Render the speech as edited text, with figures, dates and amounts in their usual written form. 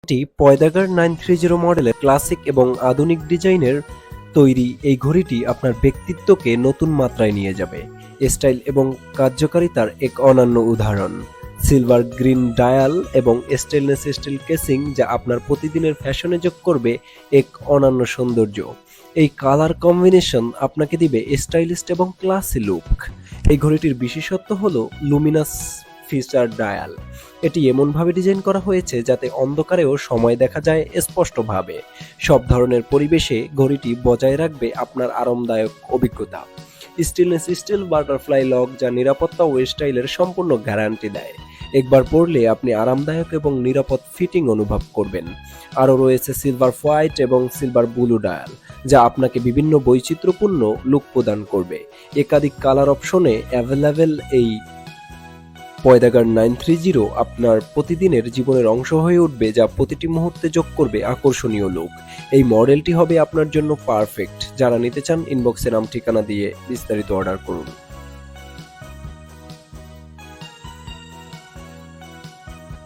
এটি পয়দাগার 930 মডেলের ক্লাসিক এবং আধুনিক ডিজাইনের তৈরি এই ঘড়িটি আপনার ব্যক্তিত্বকে নতুন মাত্রায় নিয়ে যাবে। স্টাইল এবং কার্যকারিতার এক অনন্য উদাহরণ। সিলভার গ্রিন ডায়াল এবং স্টেনলেস স্টিল কেসিং যা আপনার প্রতিদিনের ফ্যাশনে যোগ করবে এক অনন্য সৌন্দর্য। এই কালার কম্বিনেশন আপনাকে দিবে স্টাইলিস্ট এবং ক্লাসি লুক। এই ঘড়িটির বিশেষত্ব হলো লুমিনাস ফিচার ডায়াল। এটি এমনভাবে ডিজাইন করা হয়েছে যাতে অন্ধকারেও সময় দেখা যায় স্পষ্টভাবে। সব ধরনের পরিবেশে ঘড়িটি বজায় রাখবে আপনার আরামদায়ক অভিজ্ঞতা। স্টেনলেস স্টিল বাটারফ্লাই লক যা নিরাপত্তা ও স্টাইলের সম্পূর্ণ গ্যারান্টি দেয়। একবার পরলে আপনি আরামদায়ক এবং নিরাপদ ফিটিং অনুভব করবেন। আরও রয়েছে সিলভার হোয়াইট এবং সিলভার ব্লু ডায়াল যা আপনাকে বিভিন্ন বৈচিত্র্যপূর্ণ লুক প্রদান করবে। একাধিক কালার অপশনে অ্যাভেলেবেল এই পয়দাগার 930 আপনার প্রতিদিনের জীবনের অংশ হয়ে উঠবে, যা প্রতিটি মুহূর্তে যোগ করবে আকর্ষণীয় লুক। এই মডেলটি হবে আপনার জন্য পারফেক্ট। যারা নিতে চান ইনবক্সে নাম ঠিকানা দিয়ে বিস্তারিত অর্ডার করুন।